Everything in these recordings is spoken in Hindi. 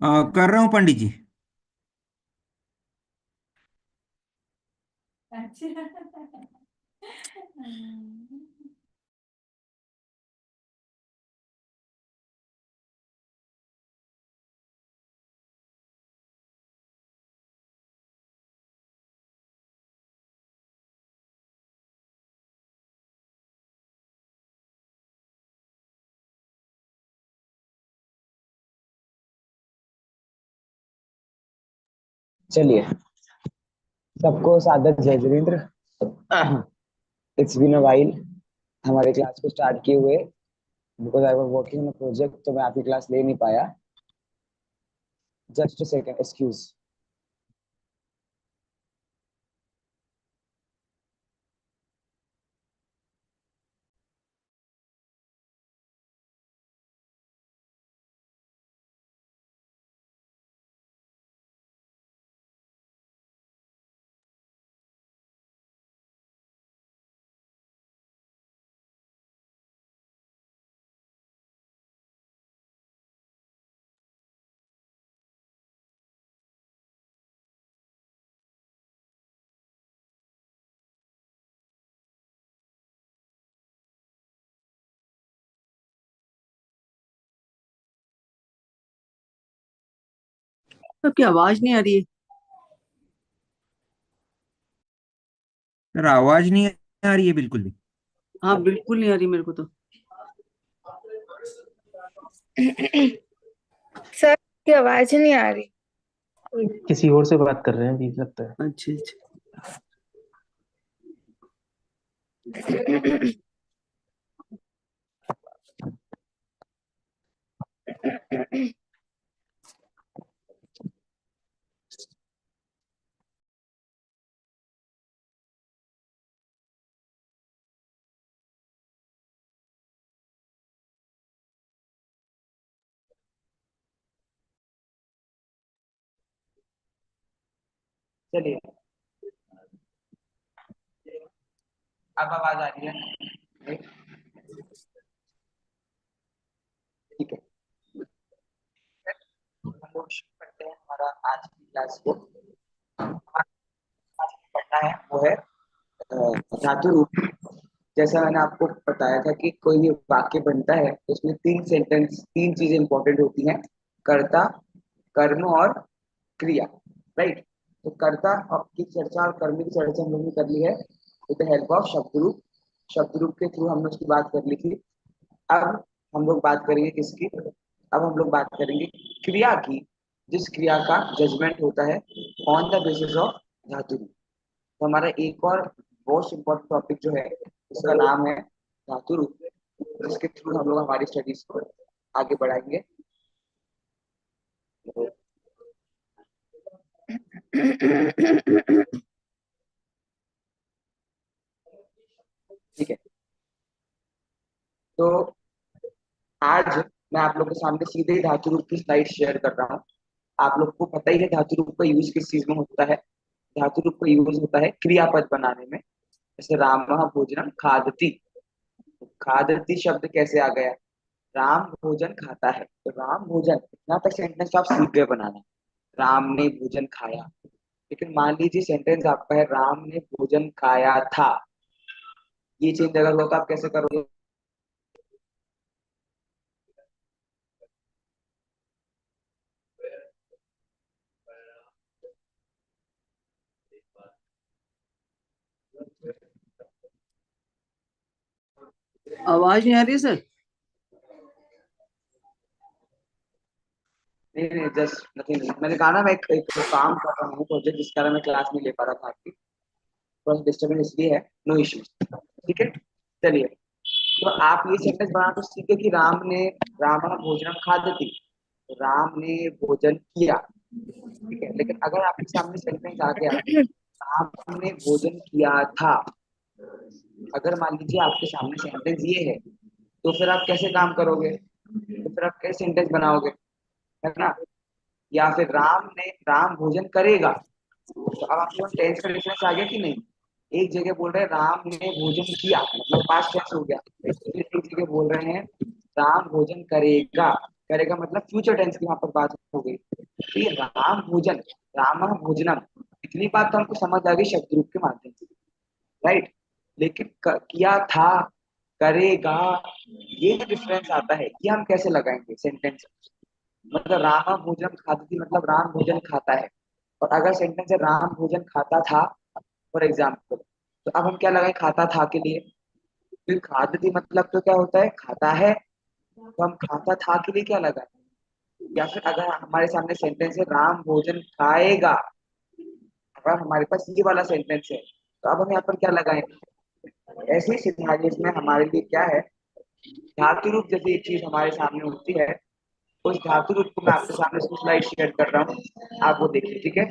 कर रहा हूँ पंडित जी। अच्छा। चलिए, सबको सादर जय जितेंद्र। इट्स बीन अ वाइल हमारे क्लास को स्टार्ट किए हुए। Because I was working on a project तो मैं आपकी क्लास ले नहीं पाया। Just a second, excuse. आपकी आवाज नहीं आ रही है। सर आवाज नहीं आ रही है बिल्कुल भी। हाँ, बिल्कुल नहीं आ रही मेरे को तो। सर की आवाज नहीं आ रही। किसी और से बात कर रहे हैं अभी लगता है। अच्छा अच्छा। चलिए, अब आवाज आ रही है? ठीक है, हम लोग शुरू करते हैं हमारा आज की क्लास को। हमारा आज पढ़ना है वो है धातु रूप। जैसा मैंने आपको बताया था कि कोई भी वाक्य बनता है तो उसमें तीन चीजें इंपॉर्टेंट होती हैं। कर्ता, कर्म और क्रिया। राइट। तो कर्ता की चर्चा और कर्म की चर्चा हम लोग ने कर ली है विद द हेल्प ऑफ शब्द रूप। शब्द रूप के थ्रू हमने उसकी बात कर ली थी। अब हम लोग बात करेंगे किसकी? अब हम लोग बात करेंगे क्रिया की, जिस क्रिया का जजमेंट होता है ऑन द बेसिस ऑफ धातु रूप। तो हमारा एक और मोस्ट इम्पोर्टेंट टॉपिक जो है उसका नाम है धातु रूप, जिसके थ्रू हम लोग हमारी स्टडीज को आगे बढ़ाएंगे। ठीक है, तो आज मैं आप लोग के सामने सीधे ही धातु रूप की स्लाइड शेयर कर रहा हूँ। आप लोग को पता ही है धातु रूप का यूज किस चीज में होता है। धातु रूप का यूज होता है क्रियापद बनाने में। जैसे रामः भोजनम खादति। खादति शब्द कैसे आ गया? राम भोजन खाता है, तो राम भोजन इतना तक सेंटेंस आप सीख गए बनाना। राम ने भोजन खाया। लेकिन मान लीजिए सेंटेंस आपका है राम ने भोजन खाया था। ये चेंज अगर हो तो आप कैसे करोगे? आवाज नहीं आ रही है सर। नहीं नहीं, जस्ट नथिंग। मैंने कहा ना मैं एक काम कर रहा हूँ प्रोजेक्ट, जिस कारण मैं क्लास नहीं ले पा रहा था आपकी। थोड़ा डिस्टर्बेंस इसलिए है, नो इश्यूज। ठीक है, चलिए। तो आप ये सेंटेंस बना तो सीखे कि राम ने राम भोजनम खादति, राम ने भोजन किया। ठीक है, लेकिन अगर आपके सामने सेंटेंस आ गया राम ने भोजन किया था, अगर मान लीजिए आपके सामने सेंटेंस ये है, तो फिर आप कैसे काम करोगे? तो फिर आप कैसे सेंटेंस बनाओगे? है ना? या फिर राम भोजन करेगा। तो अब आपके पास टेंस का डिफरेंस आ गया कि नहीं? एक जगह बोल रहे हैं राम ने भोजन किया, मतलब पास्ट टेंस हो गया। फिर एक जगह बोल रहे हैं राम भोजन करेगा। करेगा मतलब फ्यूचर टेंस की वहां पर बात हो गई। तो ये राम भोजन, राम भोजनम, इतनी बात तो हमको समझ आ गई शब्द रूप के माध्यम से, राइट। लेकिन किया था, करेगा, ये जो डिफरेंस आता है ये हम कैसे लगाएंगे सेंटेंस। मतलब राम भोजन खाती, मतलब राम भोजन खाता है, और अगर सेंटेंस है राम भोजन खाता था, फॉर एग्जाम्पल, तो अब हम क्या लगाए खाता था के लिए। फिर खादती मतलब तो क्या होता है, खाता है, तो हम खाता था के लिए क्या लगाए। या फिर अगर हमारे सामने सेंटेंस है राम भोजन खाएगा, अगर हमारे पास ये वाला सेंटेंस है, तो अब हम यहाँ पर क्या लगाएंगे। ऐसे सिनारियोस में हमारे लिए क्या है, धातु रूप जैसी एक चीज हमारे सामने होती है, उस धातु रूप को मैं आपके सामने स्लाइड शेयर कर रहा हूँ, आप वो देखिए, ठीक है।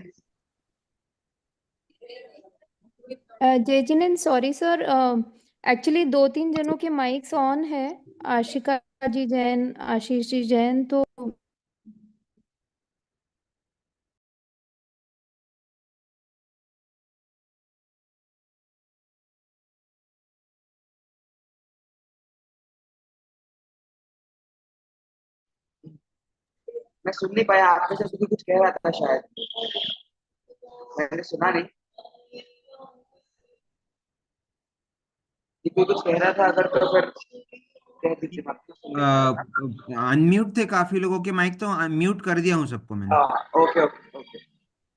जय जिनेन, सॉरी सर, एक्चुअली दो तीन जनों के माइक्स ऑन है। आशिका जी जैन, आशीष जी जैन, तो मैं सुन नहीं पाया, आपने से भी कुछ कह रहा था शायद, मैंने सुना नहीं कि कोई कुछ कह रहा था। अगर तो फिर कह दीजिए, मैं आपको सुन नहीं पा रहा था। अनम्यूट थे काफी लोगों के माइक, तो म्यूट कर दिया हूँ सबको मैंने। हाँ, okay okay okay.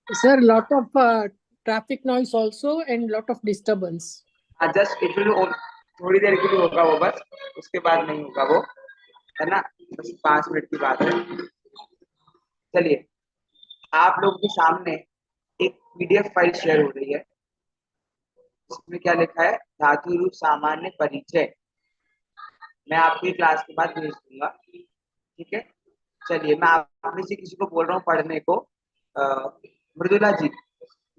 Sir, lot of traffic noise also and lot of disturbance. हाँ, जस्ट इट विल, थोड़ी देर के लिए होगा वो, बस उसके बाद नहीं होगा वो, है ना, बस 5 मिनट की बात है। चलिए, आप लोगों के सामने एक पीडीएफ फाइल शेयर हो रही है, इसमें क्या लिखा है, धातु रूप सामान्य परिचय। मैं आपकी क्लास के बाद भेज दूंगा, ठीक है। चलिए, मैं आप में से किसी को बोल रहा हूँ पढ़ने को। मृदुला जी,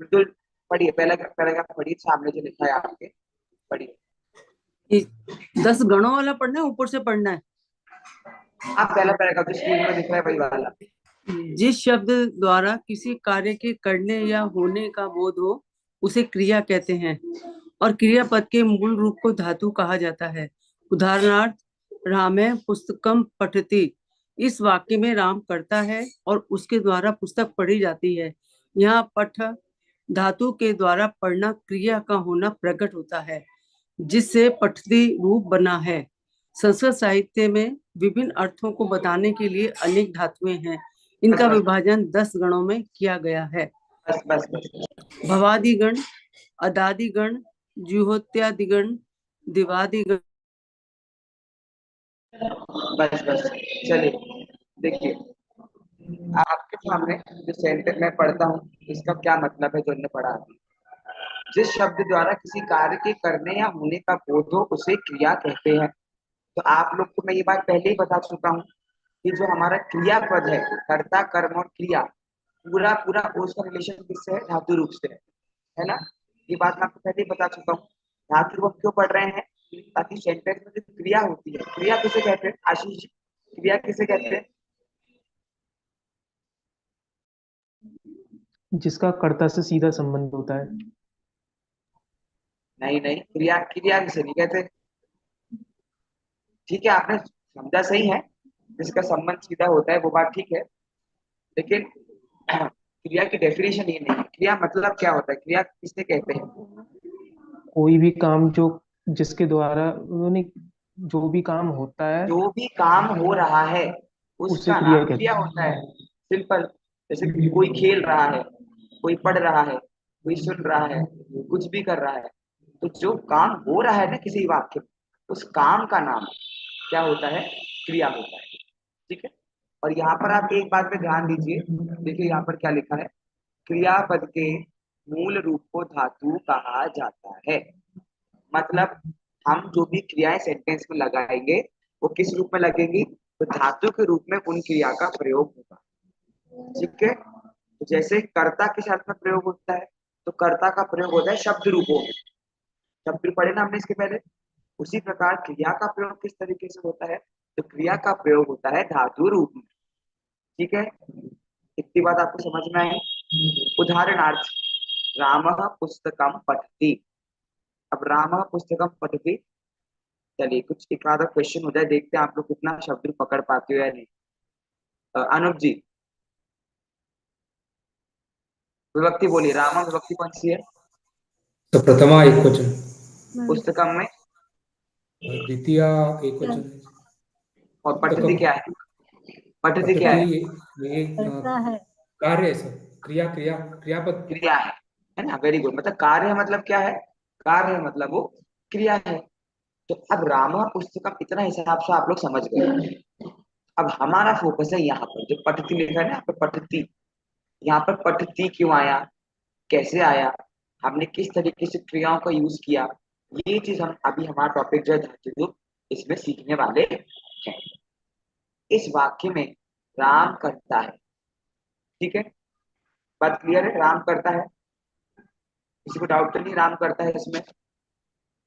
मृदुल, पढ़िए, पहला पैराग्राफ पढ़िए, सामने जो लिखा है आपके, पढ़िए। ये 10 गणों वाला पढ़ना है, ऊपर से पढ़ना है। आप पहला पैराग्राफ जो स्क्रीन में दिख रहा है वही वाला। जिस शब्द द्वारा किसी कार्य के करने या होने का बोध हो उसे क्रिया कहते हैं, और क्रियापद के मूल रूप को धातु कहा जाता है। उदाहरणार्थ, रामे पुस्तकम पठति। इस वाक्य में राम करता है और उसके द्वारा पुस्तक पढ़ी जाती है। यहाँ पठ धातु के द्वारा पढ़ना क्रिया का होना प्रकट होता है, जिससे पठती रूप बना है। संस्कृत साहित्य में विभिन्न अर्थों को बताने के लिए अनेक धातुएं हैं। इनका विभाजन 10 गणों में किया गया है। बस बस बस, भवादिगण, अदादिगण, जुहोत्यादिगण, दिवादिगण। बस बस। चलिए, देखिए, आपके सामने जो सेंटेंस मैं पढ़ता हूँ इसका क्या मतलब है, जो हमने पढ़ा अभी। जिस शब्द द्वारा किसी कार्य के करने या होने का बोध हो उसे क्रिया कहते हैं। तो आप लोग को मैं ये बात पहले ही बता चुका हूँ कि जो हमारा क्रियापद है, कर्ता कर्म और क्रिया, पूरा पूरा उसका रिलेशन किससे है, धातु रूप से है ना। ये बात मैं आपको पहले ही बता चुका हूँ। धातु रूप क्यों पढ़ रहे हैं, ताकि सेंटेंस में जो क्रिया होती है, क्रिया किसे कहते हैं आशीष जी, क्रिया किसे कहते हैं। जिसका कर्ता से सीधा संबंध होता है। नहीं नहीं, क्रिया क्रिया किसे नहीं कहते। ठीक है, आपने समझा सही है, जिसका संबंध सीधा होता है वो बात ठीक है, लेकिन क्रिया की डेफिनेशन ये नहीं है। क्रिया मतलब क्या होता है, क्रिया किसे कहते हैं। कोई भी काम जो जिसके द्वारा उन्होंने जो भी काम होता है जो भी काम हो रहा है उसे उसका क्रिया नाम कहते क्रिया होता है, सिंपल। जैसे कि कोई खेल रहा है, कोई पढ़ रहा है, कोई सुन रहा है, कुछ भी कर रहा है, तो जो काम हो रहा है ना किसी वाक्य में, उस काम का नाम क्या होता है, क्रिया होता है, ठीक है। और यहाँ पर आप एक बात पे ध्यान दीजिए, देखिए यहाँ पर क्या लिखा है, क्रियापद के मूल रूप को धातु कहा जाता है। मतलब हम जो भी क्रियाएं सेंटेंस में लगाएंगे वो किस रूप में लगेंगी, तो धातु के रूप में उन क्रिया का प्रयोग होगा, ठीक है। तो जैसे कर्ता किस अर्थ में प्रयोग होता है, तो कर्ता का प्रयोग होता है शब्द रूपों में, शब्द पढ़े ना हमने इसके पहले। उसी प्रकार क्रिया का प्रयोग किस तरीके से होता है, तो क्रिया का प्रयोग होता है धातु रूप में, ठीक है। इतनी बात आपको समझ में आई। उदाहरणार्थ, राम पुस्तकम पठति। अब राम पुस्तकम पठति, चलिए कुछ एक आधा क्वेश्चन हो जाए, देखते हैं आप लोग कितना शब्द पकड़ पाते हो या नहीं। अनुप जी, विभक्ति बोलिए, राम विभक्ति कौन सी है तो प्रथमा एक वचन, पुस्तकम में, द्वितीया एक वचन है। और पठति पुस्तकम, क्या है? पठति क्या पठति है? ये कार्य है सर, क्रिया क्रिया क्रियापद। क्रिया है ना, वेरी गुड। मतलब कार्य है मतलब क्या है? कार्य है मतलब वो क्रिया है। तो अब राम पुस्तकम इतना हिसाब से आप लोग समझ गए। अब हमारा फोकस है यहाँ पर, जो पठति लिखा है ना यहाँ पर पठति, यहाँ पर पठति क्यों आया, कैसे आया, हमने किस तरीके से क्रियाओं का यूज किया, ये चीज हम अभी हमारा टॉपिक जो है धातु इसमें सीखने वाले हैं। इस वाक्य में राम करता है, ठीक है, बात क्लियर है, राम करता है, किसी को डाउट तो नहीं, राम करता है इसमें,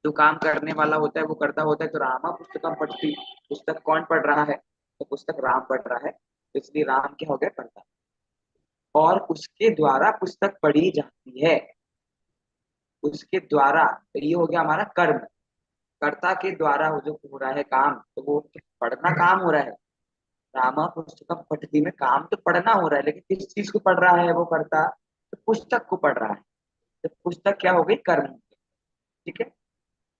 जो काम करने वाला होता है वो करता होता है। तो रामा पुस्तकम पठति, पुस्तक कौन पढ़ रहा है? तो पुस्तक राम पढ़ रहा है, तो इसलिए राम क्या हो गया? पढ़ता। और उसके द्वारा पुस्तक पढ़ी जाती है, उसके द्वारा, तो ये हो गया हमारा कर्म, कर्ता के द्वारा जो हो रहा है काम, तो वो पढ़ना काम हो रहा है। रामा पुस्तकम पठति में काम तो पढ़ना हो रहा है, लेकिन किस चीज को पढ़ रहा है वो करता? तो पुस्तक को पढ़ रहा है। तो पुस्तक क्या हो गई? कर्म हो गई, ठीक है।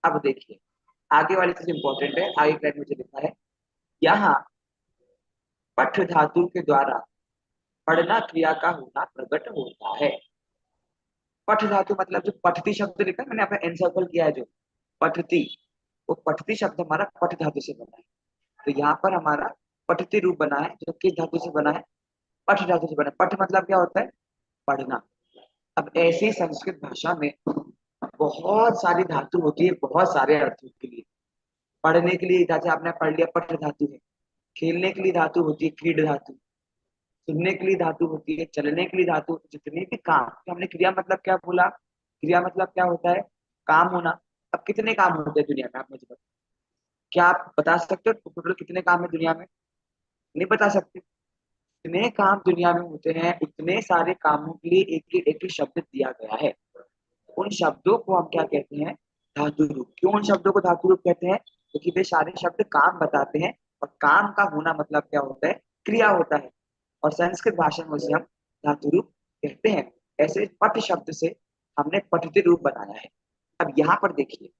अब देखिए आगे वाली चीज इंपॉर्टेंट है, आगे लाइन मुझे लिखा है यहाँ पठ धातु के द्वारा पढ़ना क्रिया का होना प्रकट होता है। पठ धातु मतलब जो पठती शब्द लिखा है, मैंने यहाँ पे एनसर्कल किया है, जो पठती, वो पठती शब्द हमारा पठ धातु से बना है। तो यहाँ पर हमारा पठती रूप बना है, जो किस धातु से बना है? पठ धातु से बना है। पठ मतलब क्या होता है? पढ़ना। अब ऐसी संस्कृत भाषा में बहुत सारी धातु होती है, बहुत सारे अर्थों के लिए। पढ़ने के लिए जैसे आपने पढ़ लिया पठ धातु है, खेलने के लिए धातु होती है क्रीड धातु, सुनने के लिए धातु होती है, चलने के लिए धातु, जितने भी काम, तो हमने क्रिया मतलब क्या बोला? क्रिया मतलब क्या होता है? काम होना। अब कितने काम होते हैं दुनिया में, आप मुझे बताओ, क्या आप बता सकते हो टोटल कितने काम है दुनिया में? नहीं बता सकते। इतने काम दुनिया में होते हैं, इतने सारे कामों के लिए एक ही शब्द दिया गया है। उन शब्दों को हम क्या कहते हैं? धातु रूप। क्यों उन शब्दों को धातु रूप कहते हैं? क्योंकि वे सारे शब्द काम बताते हैं, और काम का होना मतलब क्या होता है? क्रिया होता है, और संस्कृत भाषा में उसे हम धातु रूप कहते हैं। ऐसे पठ शब्द से हमने पठती रूप बनाया है। अब यहाँ पर देखिए,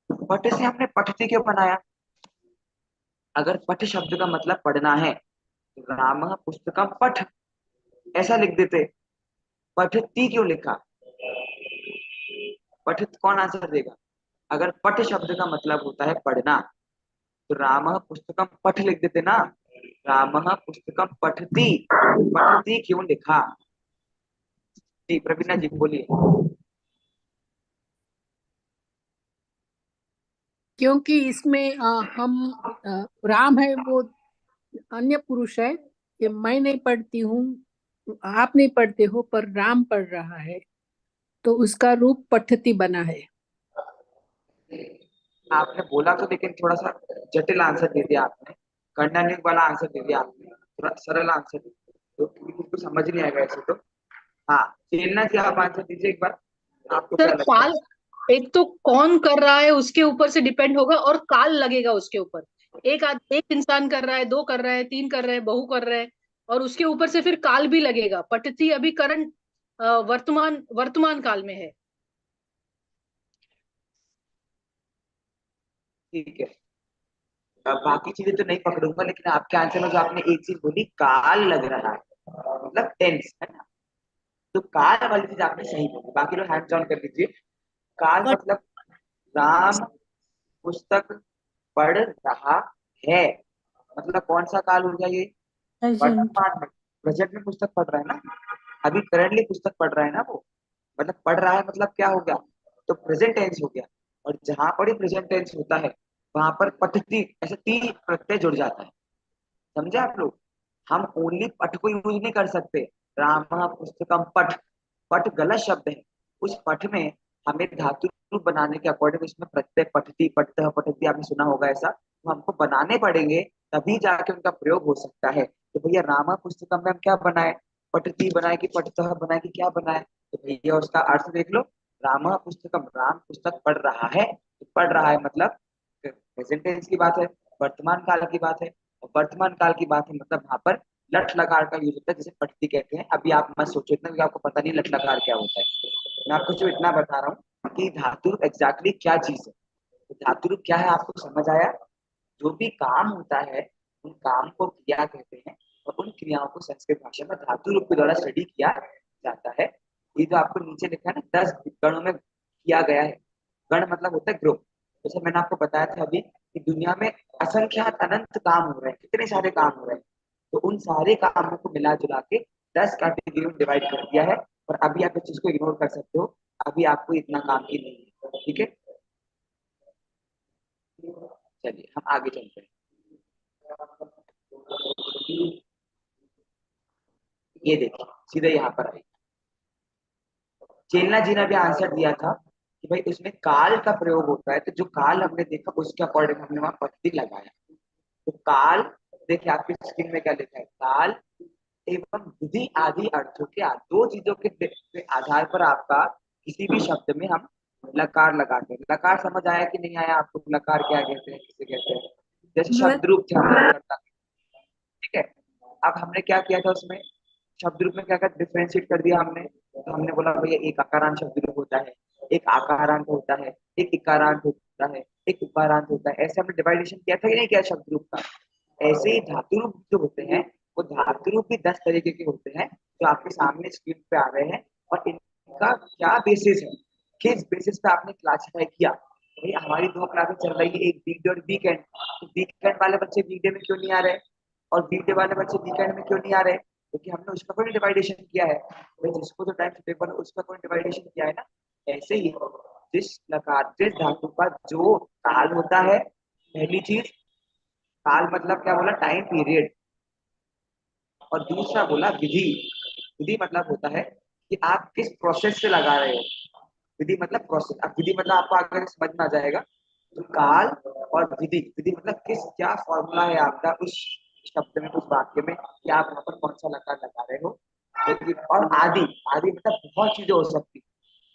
पठ से हमने पठती क्यों बनाया? अगर पठ शब्द का मतलब पढ़ना है, तो राम पुस्तकम पठ ऐसा लिख देते, पठती क्यों लिखा? पठित कौन आंसर देगा? अगर पठ शब्द का मतलब होता है पढ़ना, तो राम पुस्तकम पठ लिख देते ना, राम पुस्तकम पठती, पठती क्यों लिखा? जी प्रवीणा जी बोलिए। क्योंकि इसमें राम है वो अन्य पुरुष है, कि मैं नहीं पढ़ती हूँ, आप नहीं पढ़ते हो, पर राम पढ़ रहा है, तो उसका रूप पठती बना है। आपने बोला तो, लेकिन थोड़ा सा जटिल आंसर दे दिया आपने, खंडानुग वाला आंसर दे दिया आपने, थोड़ा सरल आंसर दे दिया, तो किसी समझ नहीं आएगा ऐसे तो। हाँ चेलना जी, आप आंसर दीजिए एक बार, आपको क्या सर लगता है? काल, एक तो कौन कर रहा है उसके ऊपर से डिपेंड होगा, और काल लगेगा उसके ऊपर। एक इंसान कर रहा है, दो कर रहा है, तीन कर रहा है, बहु कर रहा है, और उसके ऊपर से फिर काल भी लगेगा। पठती अभी करंट वर्तमान वर्तमान काल में है। ठीक है, अब बाकी चीजें तो नहीं पकड़ूंगा, लेकिन आपके आंसर में जो आपने एक चीज बोली काल लग रहा है, मतलब टेंस है ना, तो काल वाली चीज आपने सही बोली। बाकी लोग हैंड ऑन कर लीजिए। काल बट मतलब राम पुस्तक पढ़ रहा है, मतलब कौन सा काल हो गया ये? वर्तमान में, प्रेजेंट में पुस्तक पढ़ रहा है ना, अभी करंटली पुस्तक पढ़ रहा है ना वो, मतलब पढ़ रहा है मतलब क्या हो गया? तो प्रेजेंट टेंस हो गया। और जहां पर ही प्रेजेंट टेंस होता है, वहां पर पठती ऐसे ती प्रत्यय जुड़ जाता है, समझे आप लोग? हम ओनली पठ को यूज नहीं कर सकते। राम पुस्तकम पठ, पठ गलत शब्द है। उस पठ में हमें धातु रूप बनाने के अकॉर्डिंग उसमें प्रत्यय पठती पठतः पठती आपने सुना होगा ऐसा, तो हमको बनाने पड़ेंगे, तभी जाके उनका प्रयोग हो सकता है। तो भैया रामा पुस्तकम में हम क्या बनाए? पठती बनाए कि पठतः बनाए कि क्या बनाए? तो भैया उसका अर्थ देख लो, रामा पुस्तकम, राम पुस्तक पढ़ रहा है, तो पढ़ रहा है मतलब प्रेजेंट टेंस की बात है, वर्तमान काल की बात है, और वर्तमान काल की बात है मतलब वहां पर लट लकार का यूज होता है, जिसे पठती कहते हैं। अभी आप मत सोचो इतना, क्योंकि आपको पता नहीं लट लकार क्या होता है। मैं आपको सिर्फ इतना बता रहा हूँ कि धातु एग्जैक्टली क्या चीज है। तो धातु क्या है आपको समझ आया। जो भी काम होता है उन काम को क्रिया कहते हैं, और उन क्रियाओं को संस्कृत भाषा में धातु रूप के द्वारा स्टडी किया जाता है। ये जो आपको नीचे लिखा है ना 10 गणों में किया गया है। गण मतलब होता है ग्रुप। जैसे मैंने आपको बताया था अभी कि दुनिया में असंख्यात अनंत काम हो रहे हैं, कितने सारे काम हो रहे हैं। तो उन सारे कामों को मिला जुला के 10 कैटेगरी में डिवाइड कर दिया है। और अभी आप इस चीज को इग्नोर कर सकते हो, अभी आपको इतना काम की नहीं है। ठीक है, चलिए हम आगे चलते हैं। ये देखिए सीधे यहाँ पर आई। चेलना जी ने भी आंसर दिया था कि भाई उसमें काल का प्रयोग होता है। तो जो काल हमने देखा उसके अकॉर्डिंग हमने वहां पट्टी लगाया। तो काल, देखिए आपकी स्क्रीन में क्या लिखा है, काल एवं विधि आदि अर्थों के दो चीजों के आधार पर आपका किसी भी शब्द में हम लकार लगाते हैं। लकार समझ आया कि नहीं आया आपको, लकार क्या कहते हैं, किसे कहते हैं। जैसे शब्द रूप थे हमने करता, ठीक है। अब हमने क्या किया था उसमें, शब्द रूप में क्या कर डिफ्रेंशिएट कर दिया हमने। तो हमने बोला भैया एक आकारांत शब्द रूप होता है, एक आकारांत होता है, एक इकारांत होता है, एक उकारांत होता है। ऐसे हमने डिवाइडेशन किया था कि नहीं किया शब्द रूप का। ऐसे ही धातु रूप जो होते हैं वो धातु रूप भी 10 तरीके के होते हैं, जो आपके सामने स्क्रीन पे आ रहे हैं। और इनका क्या बेसिस है, किस बेसिस पे आपने क्लासिफाई किया। भाई हमारी दो क्लासेस चल रही है, एक वीकडे और वीकेंड। तो वीकेंड वाले बच्चे वीकडे में क्यों नहीं आ रहे, और वीकडे वाले बच्चे वीकेंड में क्यों नहीं आ रहे, क्योंकि हमने उसका कोई डिवाइडेशन किया है। भाई जिसको जो टाइम सुटेबल है उसका कोई डिवाइडेशन किया है ना। ऐसे ही जिस लकार जिस धातु का जो काल होता है, पहली चीज काल मतलब क्या बोला, टाइम पीरियड। और दूसरा बोला विधि। विधि मतलब होता है कि आप किस प्रोसेस से लगा रहे हो। विधि मतलब प्रोसेस। अब विधि मतलब आपको आगे समझ में आ जाएगा। तो काल और विधि, विधि मतलब किस क्या फॉर्मूला है आपका उस शब्द में, उस वाक्य में, कि आप वहां पर कौन सा लकार लगा रहे हो। और आदि, आदि मतलब बहुत चीजें हो सकती,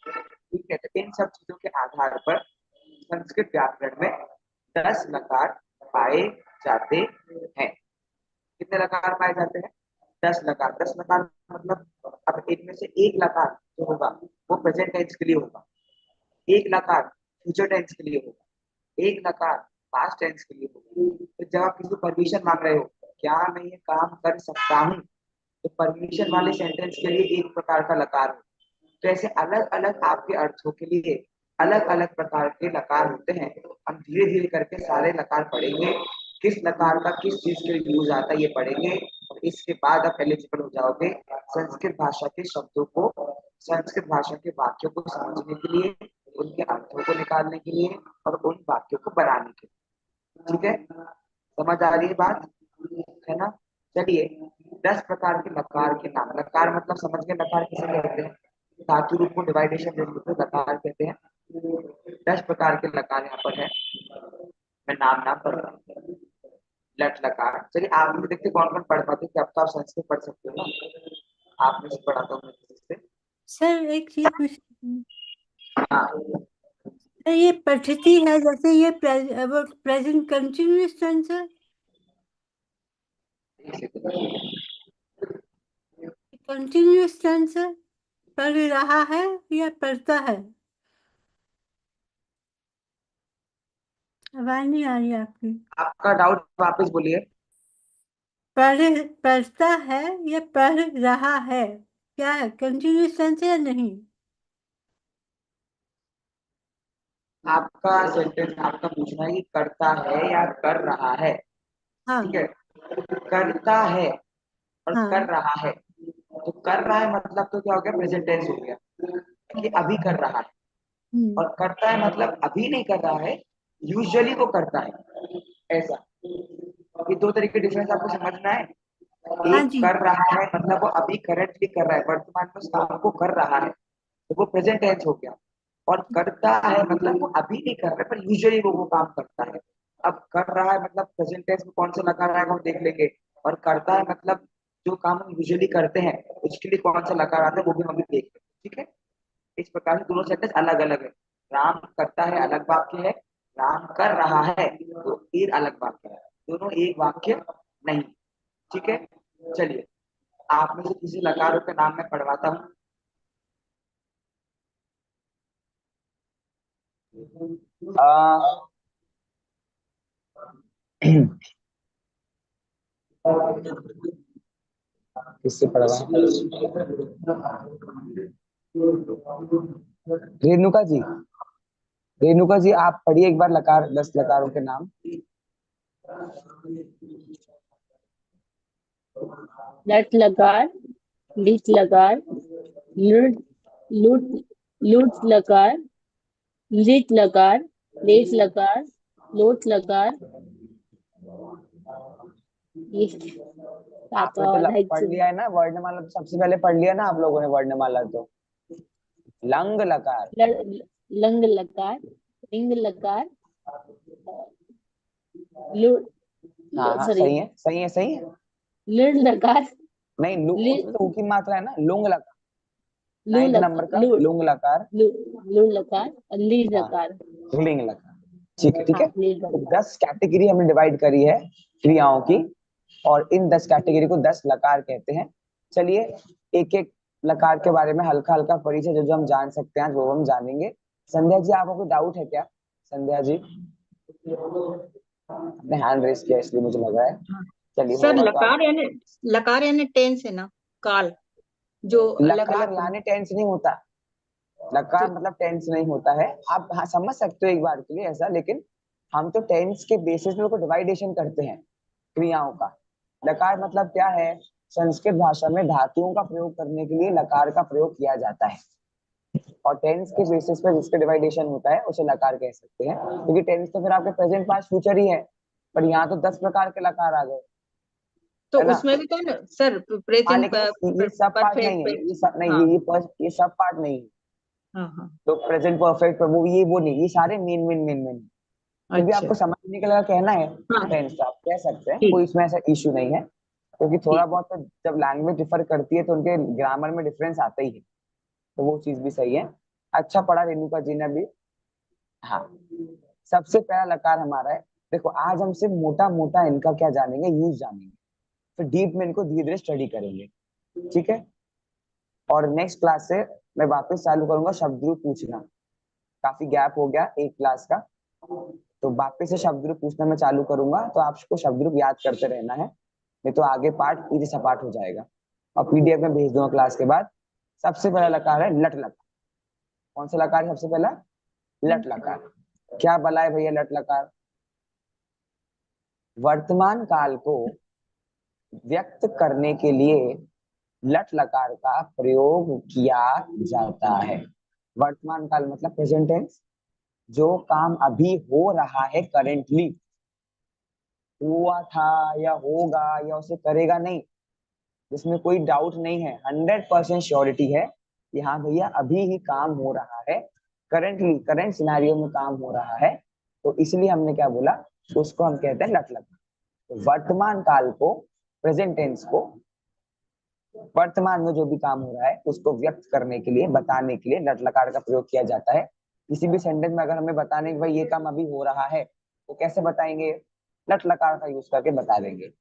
ठीक है। तो इन सब चीजों के आधार पर संस्कृत व्याकरण में 10 लकार पाए जाते हैं। कितने लकार पाए जाते हैं, 10 लकार। 10 लकार मतलब अब इनमें से एक लकार जो होगा वो प्रेजेंट टेंस के लिए होगा, एक लकार फ्यूचर टेंस के लिए होगा, एक लकार पास्ट टेंस के लिए होगा। तो जब आप किसी को परमिशन मांग रहे हो, क्या मैं ये काम कर सकता हूँ, तो परमिशन वाले सेंटेंस के लिए एक प्रकार का लकार हो। तो ऐसे अलग अलग आपके अर्थों के लिए अलग अलग प्रकार के लकार होते हैं। हम धीरे धीरे करके सारे लकार पढ़ेंगे, किस लकार का किस चीज के यूज आता है ये पढ़ेंगे। और इसके बाद आप एलिजिबल हो जाओगे संस्कृत भाषा के शब्दों को, संस्कृत भाषा के वाक्यों को समझने के लिए, उनके अर्थों को निकालने के लिए, और उन वाक्यों को बनाने के लिए। ठीक है, समझ आ रही है बात, है ना। चलिए 10 प्रकार के लकार के नाम। लकार मतलब समझ गए लकार किसे कहते हैं, धातु रूप को डिवाइडेशन देने को लकार कहते हैं। 10 प्रकार के लकार यहाँ पर है, मैं नाम नाम पढ़ रहा हूँ। लट लकार, चलिए आप लोग देखते कौन कौन पढ़ पाते हैं। अब तो आप संस्कृत पढ़ सकते हो ना, आपने से पढ़ा था मैं किसी से। सर एक चीज पूछ, हाँ सर ये पठती है जैसे ये प्रेजेंट कंटिन्यूअस टेंस है, कंटिन्यूअस टेंस है, पढ़ रहा है या पढ़ता है। आवाज नहीं आ रही आपकी। आपका डाउट वापस बोलिए। पढ़ता है या पढ़ रहा है, क्या है कंटिन्यूअस टेंस है या नहीं। आपका सेंटेंस आपका पूछना है कि करता है या कर रहा है। हाँ ठीक है, करता है और कर हाँ। रहा है। तो कर रहा है मतलब तो क्या हो गया, प्रेजेंट टेंस हो गया कि अभी कर रहा है। हम्म। और करता है मतलब अभी नहीं कर रहा है, यूजुअली वो करता है। ऐसा, ये दो तरीके डिफरेंस आपको समझना है। हाँ एक जी। कर रहा है मतलब वो अभी करंटली कर रहा है, वर्तमान में उस काम को कर रहा है, तो वो प्रेजेंट टेंस हो गया। और करता है मतलब वो अभी नहीं कर रहा है पर यूजुअली वो काम करता है। अब कर रहा है मतलब प्रेजेंट टेंस में कौन सा लगा रहेगा वो देख लेंगे। और करता है मतलब जो काम हम यूजुअली करते हैं उसके लिए कौन सा लगा आता है वो भी हम देख लेंगे। ठीक है, इस प्रकार से दोनों सेंटेंस अलग अलग है। राम करता है अलग वाक्य है, राम कर रहा है तो एक अलग वाक्य है, दोनों एक वाक्य नहीं। ठीक है, चलिए, आप में से किसी लकारों के नाम मैं पढ़वाता हूँ। किससे पढ़वा? रेणुका जी, रेणुका जी आप पढ़िए एक बार लकार, 10 लकारों के नाम। लट लकार, लिट लकार, लुट लुट लुट लकार, लिट लकार, लेट लकार, लोट लकार, ये आपने तो पढ़ लिया है ना वर्णमाला, तो सबसे पहले पढ़ लिया ना आप लोगों ने वर्णमाला। तो लंग लकार, लंग लकार, लिंग लकार, लुट, हाँ हाँ सॉरी, सही है सही है सही है। लिट लकार, नहीं लू, उसमें तो ऊ की मात्रा है ना, लुंग लकार, लू 9th लकार, नंबर का लुंग लकार, लू लकार, ली हाँ लकार, लिंग लकार। ठीक है ठीक है। ली तो लकार। 10 कैटेगरी हमने डिवाइड करी है क्रियाओं की, और इन 10 कैटेगरी को 10 लकार कहते हैं। चलिए एक एक लकार के बारे में हल्का हल्का परिचय जो जो हम जान सकते हैं वो हम जानेंगे। संध्या जी आपको कोई डाउट है क्या? संध्या जी आपने हैंड रेस किया इसलिए मुझे लग रहा है। चलिए सर होगा तो आप। लकार यानी टेंस है ना, काल जो अलग लकार अलग। यानी टेंस नहीं होता, लकार मतलब टेंस नहीं होता है। आप हाँ समझ सकते हो एक बार के लिए ऐसा, लेकिन हम तो टेंस के बेसिस में उसको डिवाइडेशन करते हैं क्रियाओं का। लकार मतलब क्या है? संस्कृत भाषा में धातुओं का प्रयोग करने के लिए लकार का प्रयोग किया जाता है, और टेंस के बेसिस पे जिसका डिवाइडेशन होता है उसे लकार कह सकते हैं, क्योंकि टेंस तो फिर आपके प्रेजेंट पास्ट फ्यूचर ही है। पर यहाँ तो 10 प्रकार के लकार आ गए, तो है ना? उसमें भी तो ना सर हाँ प्रेजेंट लेकिन ये सब पार्ट नहीं है, ये सब नहीं, हाँ ये सब पार्ट नहीं है। हाँ हाँ। तो प्रेजेंट परफेक्ट वो नहीं, ये सारे मेन मेन मेन मेन। फिर भी अच्छा आपको समझने के लिए कहना है हाँ टेंस तो आप कह सकते हैं, ठीक कोई इसमें ऐसा इशू नहीं है, क्योंकि थोड़ा ठीक। बहुत तो जब लैंग्वेज डिफर करती है तो उनके ग्रामर में डिफरेंस आता ही है, तो वो चीज भी सही है। अच्छा पढ़ा रेणुका जी ने भी। हाँ, सबसे पहला लकार हमारा है। देखो आज हम सिर्फ मोटा मोटा इनका क्या जानेंगे, यूज जानेंगे, फिर डीप में इनको धीरे धीरे स्टडी करेंगे, ठीक है? और नेक्स्ट क्लास से मैं वापस चालू करूंगा शब्द रूप पूछना। काफी गैप हो गया एक क्लास का, तो वापस से शब्द रूप पूछना मैं चालू करूंगा, तो आपको शब्द रूप याद करते रहना है, नहीं तो आगे पार्ट इजी सपाट हो जाएगा। और पीडीएफ में भेज दूंगा क्लास के बाद। सबसे पहला लकार है लट लकार। कौन सा लकार है सबसे पहला? लट लकार। क्या बला है भैया लट लकार? वर्तमान काल को व्यक्त करने के लिए लट लकार का प्रयोग किया जाता है। वर्तमान काल मतलब प्रेजेंट टेंस, जो काम अभी हो रहा है करेंटली, हुआ था या होगा या उसे करेगा नहीं, जिसमें कोई डाउट नहीं है, 100% श्योरिटी है कि हाँ भैया अभी ही काम हो रहा है, करेंटली करंट सिनेरियो में काम हो रहा है, तो इसलिए हमने क्या बोला, तो उसको हम कहते हैं लट लकार। तो वर्तमान काल को, प्रेजेंट टेंस को, वर्तमान में जो भी काम हो रहा है उसको व्यक्त करने के लिए, बताने के लिए लट लकार का प्रयोग किया जाता है। किसी भी सेंटेंस में अगर हमें बताने कि भाई ये काम अभी हो रहा है, तो कैसे बताएंगे? लट लकार का यूज करके बता देंगे।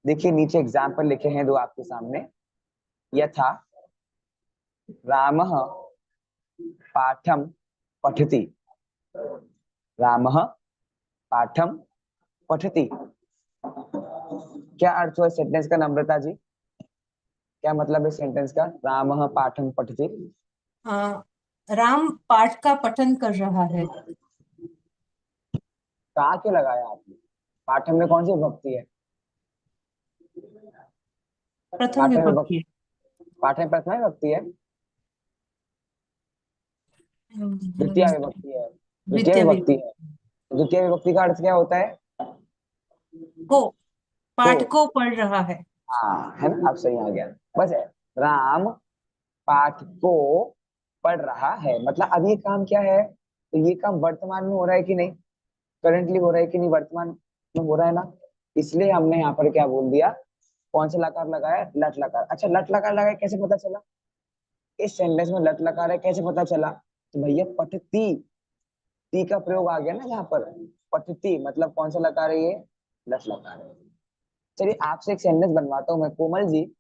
देखिए नीचे एग्जाम्पल लिखे हैं दो आपके सामने। यथा रामः पाठम पठति, रामः पाठम पठति। क्या अर्थ हुआ सेंटेंस का नम्रता जी? क्या मतलब है सेंटेंस का, रामः पाठम पठति? राम पाठ का पठन कर रहा है। कहाँ क्यों लगाया आपने? पाठम में कौन सी विभक्ति है? प्रथम विभक्ति। पाठ में प्रथम विभक्ति है, द्वितीय विभक्ति है, द्वितीय विभक्ति है। द्वितीय विभक्ति का अर्थ क्या होता है? को, पाठ को पढ़ रहा है। हाँ है ना, आप सही आ गया। बस है, राम पाठ को पढ़ रहा है, मतलब अब ये काम क्या है, तो ये काम वर्तमान में हो रहा है कि नहीं, करंटली हो रहा है कि नहीं, वर्तमान में हो रहा है ना, इसलिए हमने यहाँ पर क्या बोल दिया, कौन सा लकार लगाया? लट लकार। अच्छा लट लकार लगाया कैसे पता चला? इस सेंटेंस में लट लकार है कैसे पता चला? तो भैया पठती, ती का प्रयोग आ गया ना यहाँ पर, पठती मतलब कौन सा लकार है ये? लट लकार है। चलिए आपसे एक सेंटेंस बनवाता हूँ मैं, कोमल जी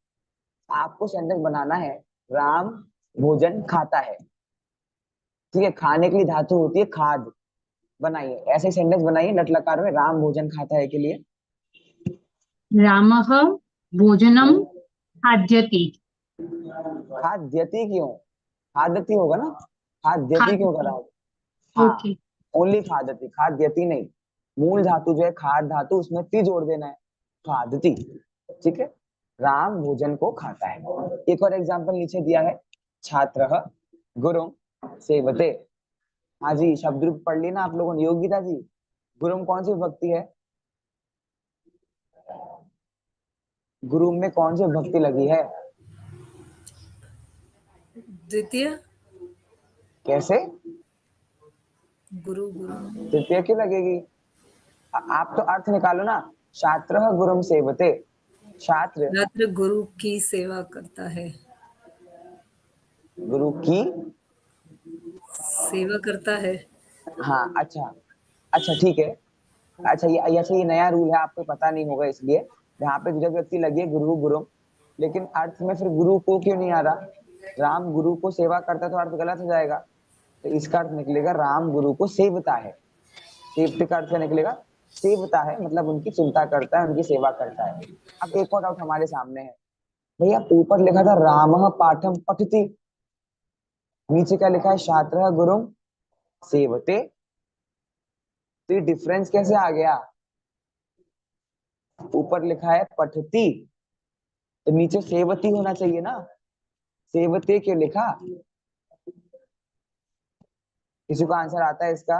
आपको सेंटेंस बनाना है, राम भोजन खाता है। ठीक है, खाने के लिए धातु होती है खाद। बनाइए ऐसे सेंटेंस बनाइए लट लकार में, राम भोजन खाता है के लिए। रामः भोजनं हम्म, खाद्यति। खाद्यति क्यों? खादती होगा ना, खाद्यति क्यों करा? खाद्यति। हाँ, ओके। ओनली खादती, खाद्यति नहीं। मूल धातु जो है खाद धातु, उसमें ती जोड़ देना है, खादती। ठीक है, राम भोजन को खाता है। एक और एग्जांपल नीचे दिया है, छात्रः गुरुं सेवते। हाँ जी, शब्द रूप पढ़ ली ना आप लोगों ने। योगिता जी, गुरुम कौन सी विभक्ति है? गुरुम में कौन सी विभक्ति लगी है? द्वितीय। कैसे? गुरु गुरु तृतीय क्यों लगेगी? आप तो अर्थ निकालो ना, छात्रः गुरुम सेवते। छात्र छात्र गुरु की सेवा करता है। गुरु की सेवा करता है। हाँ, अच्छा अच्छा ठीक है। अच्छा ये नया रूल है, आपको पता नहीं होगा इसलिए। यहाँ पे जो व्यक्ति लगी है गुरु गुरु, लेकिन अर्थ में फिर गुरु को क्यों नहीं आ रहा? राम गुरु को सेवा करता तो अर्थ गलत हो जाएगा। तो इसका अर्थ निकलेगा राम गुरु को सेवता है। सेवते का अर्थ क्या निकलेगा? सेवता है, मतलब उनकी चिंता करता है, उनकी सेवा करता है। अब एक और डाउट हमारे सामने है, भैया ऊपर लिखा था रामः पाठम पठति, नीचे क्या लिखा है? छात्रः गुरुम सेवते। तो ये डिफरेंस कैसे आ गया? ऊपर लिखा है पठती, तो नीचे सेवती होना चाहिए ना, सेवते क्यों लिखा? किसी को आंसर आता है इसका?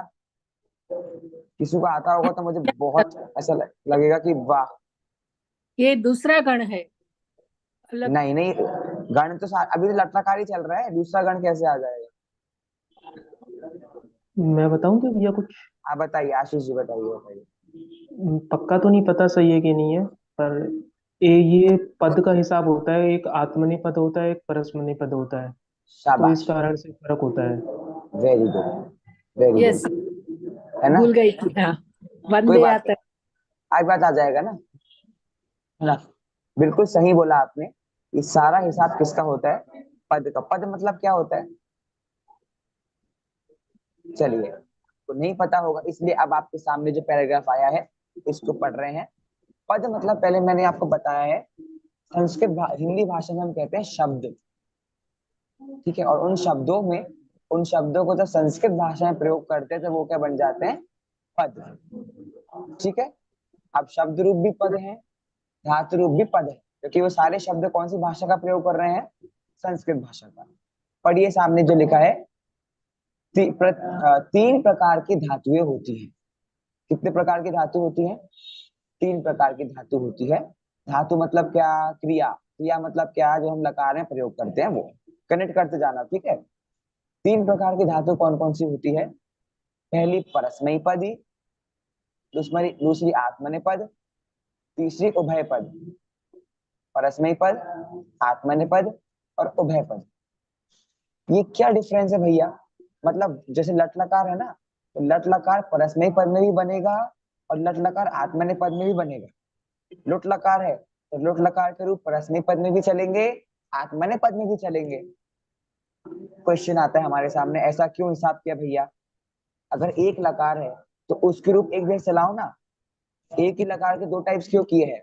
किसी को आता होगा तो मुझे बहुत ऐसा लगेगा कि वाह। ये दूसरा गण है, अलग। नहीं नहीं, गण तो अभी तो लटलकार ही चल रहा है, दूसरा गण कैसे आ जाएगा? मैं बताऊं क्या भैया कुछ? आप बताइए, आशीष जी बताइए बताइए। पक्का तो नहीं पता सही है कि नहीं है, पर ये पद का हिसाब होता है, एक आत्मनेपद होता है, एक परस्मैपद होता है, तो इस शाबाश, कारण से फर्क होता है। Very good very yes, good, है ना? भूल गई थी। हाँ, कोई वंदे बात आता नहीं, आज बात आ जाएगा ना, है ना? बिल्कुल सही बोला आपने। ये सारा हिसाब किसका होता है? पद का। पद मतलब क्या होता है? चलिए, तो नहीं पता होगा इसलिए अब आपके सामने जो पैराग्राफ आया है इसको पढ़ रहे हैं। पद मतलब पहले मैंने आपको बताया है, हिंदी भाषा में हम कहते हैं शब्द। ठीक है, और उन शब्दों को जब संस्कृत भाषा में प्रयोग करते हैं तो वो क्या बन जाते हैं? पद। ठीक है, अब शब्द रूप भी पद है, धातु रूप भी पद है, क्योंकि वो सारे शब्द कौन सी भाषा का प्रयोग कर रहे हैं? संस्कृत भाषा का। पढ़िए सामने जो लिखा है, तीन प्रकार की धातुएं होती हैं। कितने प्रकार की धातु होती हैं? तीन प्रकार की धातु होती है। धातु मतलब क्या? क्रिया। क्रिया मतलब क्या? जो हम लकार में प्रयोग करते हैं वो। कनेक्ट करते जाना, ठीक है? तीन प्रकार की धातु कौन कौन सी होती है? पहली परस्मयी पदी, दूसरी दूसरी आत्मनेपद, तीसरी उभय पद। परस्मयी पद, आत्मनेपद और उभय पद। ये क्या डिफरेंस है भैया? मतलब जैसे लट लकार है ना, तो लट लकार परस्मयी पद में भी बनेगा और लट लकार आत्मनेय पद में भी बनेगा। लुट लकार है तो लुट लकार के रूप परस्मयी पद में भी चलेंगे, आत्मनेय पद में भी चलेंगे। क्वेश्चन आता है हमारे सामने, ऐसा क्यों हिसाब किया भैया? अगर एक लकार है तो उसके रूप एक जैसे चलाओ ना, एक ही लकार के दो टाइप्स क्यों किए हैं?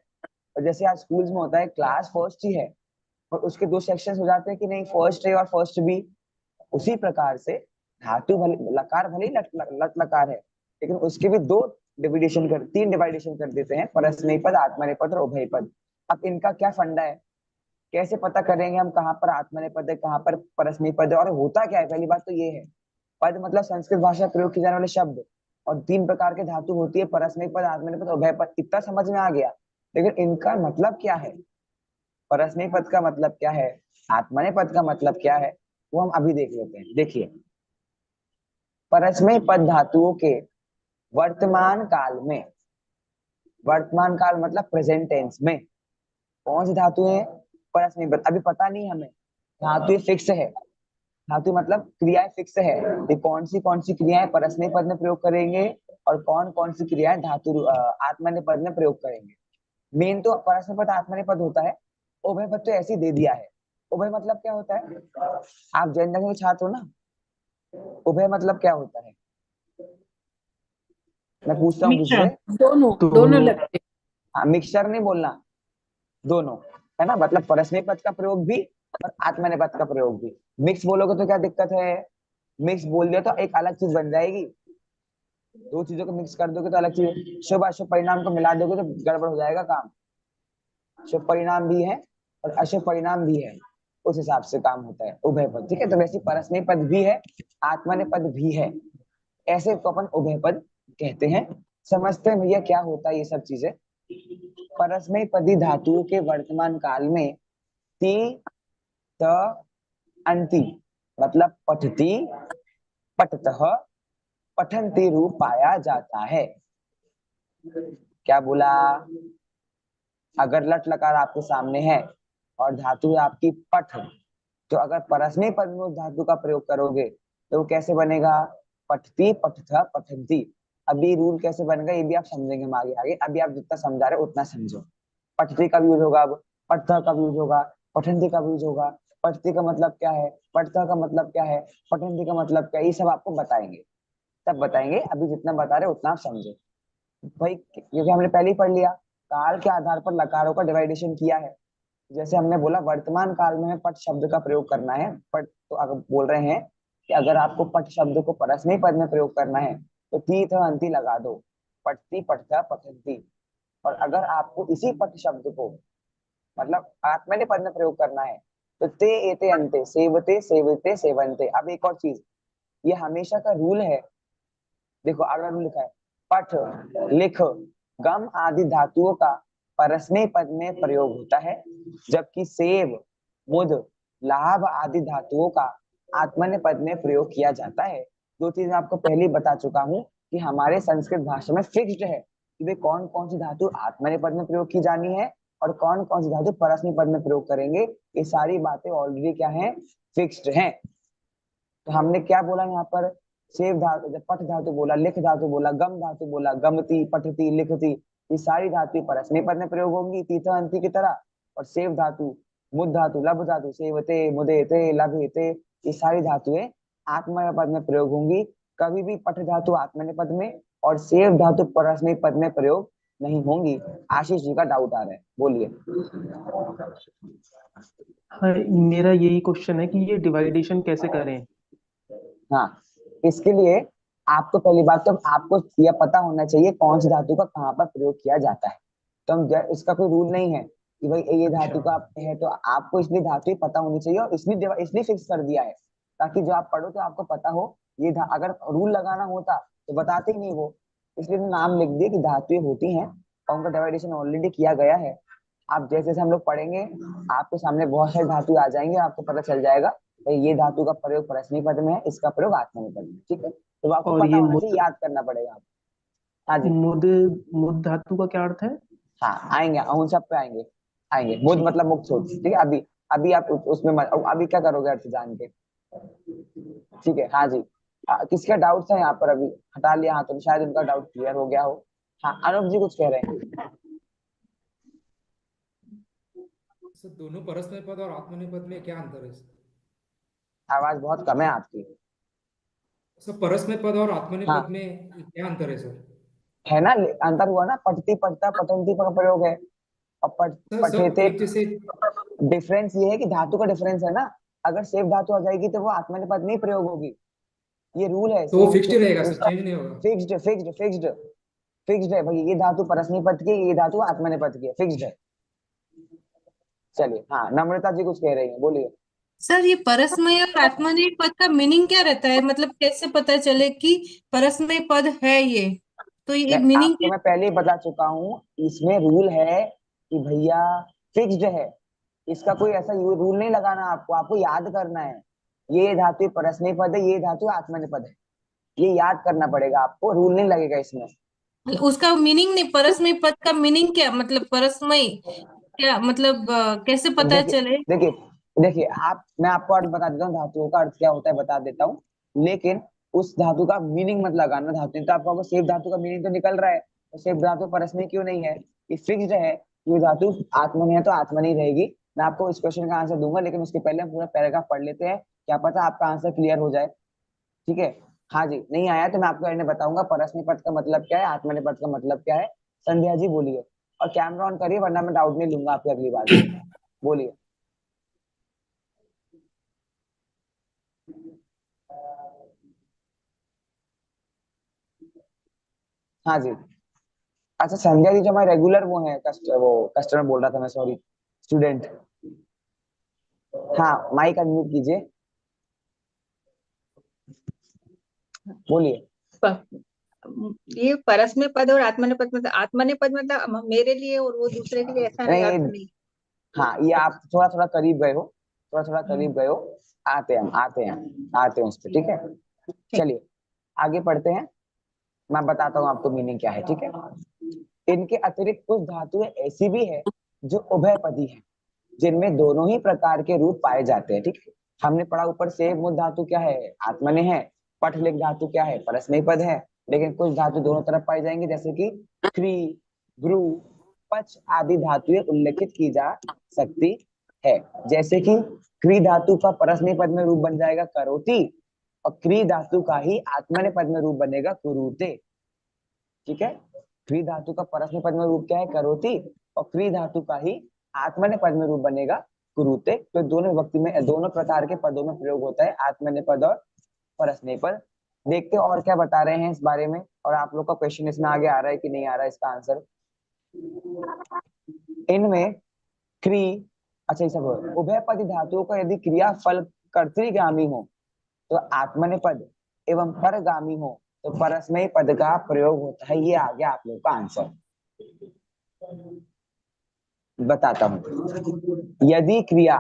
और जैसे आज स्कूल्स में होता है क्लास फर्स्ट ही है और उसके दो सेक्शंस हो जाते हैं कि नहीं, फर्स्ट ए और फर्स्ट बी। उसी प्रकार से धातु भले लकार भले ही लट लकार है, लेकिन उसके भी तीन डिवाइडेशन कर देते हैं, परस्मयी पद, आत्मनेय पद और उभय पद। अब इनका क्या फंडा है? कैसे पता करेंगे हम कहाँ पर आत्मनेय पद है, कहाँ पर परस्मयी पद है, और होता क्या है? पहली बात तो ये है, पद मतलब संस्कृत भाषा प्रयोग किए जाने वाले शब्द, और तीन प्रकार के धातु होती है, परस्मयी पद, आत्मनेय पद, उभय पद। इतना समझ में आ गया, लेकिन इनका मतलब क्या है? परस्मयी पद का मतलब क्या है, आत्मनेय पद का मतलब क्या है, वो हम अभी देख लेते हैं। देखिए, परस्मयी पद धातुओं के वर्तमान काल में, वर्तमान काल मतलब प्रेजेंट टेंस में कौन सी धातु है? परस्मयी पद। अभी पता नहीं हमें, धातु फिक्स है। धातु मतलब क्रियाएं फिक्स है, ये कौन सी क्रियाएं परस्मयी पद में प्रयोग करेंगे और कौन कौन सी क्रियाएं आत्मनेय पद में प्रयोग करेंगे। मेन तो परस्मैपद आत्मनेपद होता है, उभय पद तो ऐसे ही दे दिया है। उभय मतलब क्या होता है? आप जैन धर्म के छात्र हो ना, उभय मतलब क्या होता है? मैं पूछता हूँ किसी मिश्रण, से। दोनों दोनों लगते हैं। हाँ, मिक्सचर नहीं बोलना, दोनों, है ना, मतलब परस्मैपद पद का प्रयोग भी और आत्मनेपद का प्रयोग भी। मिक्स बोलोगे तो क्या दिक्कत है? मिक्स बोल दिया तो एक अलग चीज बन जाएगी, दो चीजों को मिक्स कर दोगे तो अलग चीज, शुभ अशुभ परिणाम को मिला दोगे तो गड़बड़ हो जाएगा काम। शुभ परिणाम भी है और अशुभ परिणाम भी है, उस हिसाब से काम होता है उभय पद। ठीक है, तो वैसे परस्मय पद भी है, आत्मनेपद भी है, ऐसे को अपन उभय पद कहते हैं। समझते हैं भैया क्या होता है ये सब चीजें। परस्मय पदी धातुओं के वर्तमान काल में ती त अंति मतलब पठती पठतः पठंती रूप पाया जाता है। क्या बोला? अगर लट लकार आपके सामने है और धातु है आपकी पठ, तो अगर परस्मय पद में उस धातु का प्रयोग करोगे तो वो कैसे बनेगा? पठती पठथ पठंती। अभी रूल कैसे बनेगा ये भी आप समझेंगे हम आगे आगे, अभी आप जितना समझा रहे हो उतना समझो। पठती कब यूज होगा? अब पठथ कब यूज होगा? पठंती कब यूज होगा? पठती का मतलब क्या है? पठथ का मतलब क्या है? पठंती का मतलब क्या है? ये सब आपको बताएंगे, तब बताएंगे, अभी जितना बता रहे हो उतना आप समझो भाई, क्योंकि हमने पहले ही पढ़ लिया, काल के आधार पर लकारों का डिवाइडेशन किया है। जैसे हमने बोला वर्तमान काल में पट शब्द का प्रयोग करना है, पट तो अगर बोल रहे हैं कि अगर आपको पट शब्द को परस्मय पद में प्रयोग करना है तो ती थ अंति लगा दो, पठती पठता पठंती। और अगर आपको इसी पट शब्द को मतलब आत्मनेपद पद में प्रयोग करना है तो ते एते अंते सेवते सेवते सेवंते। अब एक और चीज, ये हमेशा का रूल है, देखो अगर रूल लिखा है पठ लिख गम आदि धातुओं का परस्मय पद में प्रयोग होता है, जबकि सेव मुद लाभ आदि धातुओं का आत्मनेपद पद में प्रयोग किया जाता है। दो चीज मैं आपको पहले ही बता चुका हूँ कि हमारे संस्कृत भाषा में फिक्स्ड है कि वे कौन कौन सी धातु आत्मनेपद पद में प्रयोग की जानी है और कौन कौन सी धातु परस्मय पद में प्रयोग करेंगे। ये सारी बातें ऑलरेडी क्या है? फिक्स्ड हैं। तो हमने क्या बोला यहाँ पर? सेव धातु, जब पठ धातु बोला, लिख धातु बोला, गम धातु बोला, गमती पठती लिखती, ये सारी धातु परस्मय पद में प्रयोग होंगी तीर्थ अंति की तरह। और सेव धातु मुद धातु लभ धातु सेवते मुदेते लभेते, ये सारी धातुएं आत्मनेपद पद में प्रयोग होंगी। कभी भी पठ धातु आत्मनेपद पद में और सेव धातु परस्मय पद में प्रयोग नहीं होंगी। आशीष जी का डाउट आ रहा है, बोलिए। हाँ, मेरा यही क्वेश्चन है कि ये डिवाइडेशन कैसे करें। हाँ, इसके लिए आपको पहली बात तो आपको यह पता होना चाहिए कौन सी धातु का कहाँ पर प्रयोग किया जाता है। तो हम इसका कोई रूल नहीं है कि भाई ये धातु का है, तो आपको इसलिए धातु ही पता होनी चाहिए और इसलिए फिक्स कर दिया है ताकि जो आप पढ़ो तो आपको पता हो। ये अगर रूल लगाना होता तो बताते ही नहीं वो, इसलिए नाम लिख दिए कि धातुएं होती हैं और उनका डिवाइडेशन ऑलरेडी किया गया है। आप जैसे जैसे हम लोग पढ़ेंगे आपके सामने बहुत सारी धातु आ जाएंगे, आपको पता चल जाएगा भाई ये धातु का प्रयोग परस्मय पद में है, इसका प्रयोग आत्मनेपद पद में। ठीक है, तो आपको और पता ये होना चाहिए, याद करना पड़ेगा आपको। हाँ जी, मुद मुद धातु का क्या अर्थ है? हाँ आएंगे, उन सब पे आएंगे। आएंगे मुद मतलब मुक्त सोच। ठीक है, अभी अभी आप उसमें अभी क्या करोगे अर्थ जान के। ठीक है, हाँ जी, किसका डाउट था यहाँ पर? अभी हटा लिया हाँ, तो शायद उनका डाउट क्लियर हो गया हो। हाँ, अनूप जी कुछ कह रहे हैं। सर दोनों परस्मय पद और आत्मनेपद पद में क्या अंतर है सर? आवाज बहुत कम है आपकी। सर परस्मय पद और आत्मनेपद हाँ पद में क्या अंतर है सर? है ना, अंतर हुआ ना, पठती पठता पठंती का प्रयोग है और सर सर पठेते। एक जैसे डिफरेंस ये है कि धातु का डिफरेंस है ना, अगर सेव धातु आ जाएगी तो वो आत्मनेपद पद में ही प्रयोग होगी, ये रूल है। तो वो फिक्स्ड रहेगा सर, चेंज नहीं होगा? फिक्स्ड फिक्स्ड फिक्स्ड फिक्स्ड है भाई, ये धातु परस्मय पद की, ये धातु आत्मनेपद पद की है, फिक्स्ड है। चलिए, हाँ नम्रता जी कुछ कह रही है, बोलिए। सर ये परस्मय और आत्मनेय पद का मीनिंग क्या रहता है, मतलब कैसे पता चले कि परस्मय पद है ये, तो ये मीनिंग आपको मैं पहले ही बता चुका हूँ, इसमें रूल है कि भैया फिक्स्ड है, इसका कोई ऐसा रूल नहीं लगाना, आपको आपको याद करना है ये धातु परस्मय पद है, ये धातु आत्मनेपद है, ये याद करना पड़ेगा आपको, रूल नहीं लगेगा इसमें। उसका मीनिंग नहीं, परस्मय पद का मीनिंग क्या, मतलब परस्मय क्या मतलब कैसे पता देखिए चले? देखिए देखिए, मैं आपको अर्थ बता देता हूँ, धातुओं का अर्थ क्या होता है बता देता हूँ, लेकिन उस धातु का मीनिंग मत लगाना। धातु तो आपको सेव धातु का मीनिंग तो निकल रहा है, तो सेव धातु परस्मय क्यों नहीं है? ये फिक्स्ड है, ये धातु आत्मनि है तो आत्मनि रहेगी। मैं आपको इस क्वेश्चन का आंसर दूंगा, लेकिन उसके पहले हम पूरा पैराग्राफ पढ़ लेते हैं, क्या पता आपका आंसर क्लियर हो जाए। ठीक है, हाँ जी, नहीं आया तो मैं आपको एंड में बताऊंगा परस्मै पद का मतलब क्या है, आत्मनेय पद का मतलब क्या है। संध्या जी बोलिए, और कैमरा ऑन करिए वरना मैं डाउट नहीं लूंगा आपकी अगली बार से। बोलिए। हाँ जी। अच्छा, संध्या जी जो हमारे रेगुलर वो है, वो कस्टमर बोल रहा था मैं, सॉरी, स्टूडेंट। हाँ, माइक अनम्यूट कीजिए, बोलिए। ये परस्मै पद और आत्मनेय पद मतलब, आत्मनेय पद मतलब मेरे लिए और वो दूसरे के लिए, ऐसा नहीं, नहीं, अर्थ नहीं। हाँ, ये आप थोड़ा थोड़ा करीब गए हो, थोड़ा थोड़ा करीब गए हो। आते हैं उस पर, ठीक है। चलिए आगे पढ़ते हैं, मैं बताता हूँ आपको मीनिंग क्या है, ठीक है। इनके अतिरिक्त कुछ धातुएं ऐसी भी है जो उभयपदी है, जिनमें दोनों ही प्रकार के रूप पाए जाते हैं, ठीक है। हमने पढ़ा ऊपर से मूल धातु क्या है, आत्मनेय है। पठलिक धातु क्या है, परस्मै पद है। लेकिन कुछ धातु दोनों तरफ पाई जाएंगे, जैसे कि क्री, ग्रु, पच आदि धातुएं उल्लेखित की जा सकती है। जैसे कि क्री धातु का परस्मै पद में रूप बन जाएगा करोति, और क्री धातु का ही आत्मनेय पद में रूप बनेगा कुरुते, ठीक है। क्री धातु का परस्मै पद में रूप क्या है, करोति, और क्री धातु का ही आत्मनेय पद में रूप बनेगा कुरुते। तो दोनों विभक्ति में, दोनों प्रकार के पदों में प्रयोग होता है आत्मनेय पद और परस्मै पद। देखते हैं और क्या बता रहे हैं इस बारे में, और आप लोग का क्वेश्चन इसमें आगे आ रहा है कि नहीं आ रहा है इसका आंसर। इनमें क्री, अच्छा ये सब उभयपदी धातुओं का यदि क्रिया फल कर्तृगामी हो तो आत्मनेय पद, एवं परगामी हो तो परस्मै पद का प्रयोग होता है। ये आ गया आप लोग का आंसर। बताता हूं, यदि क्रिया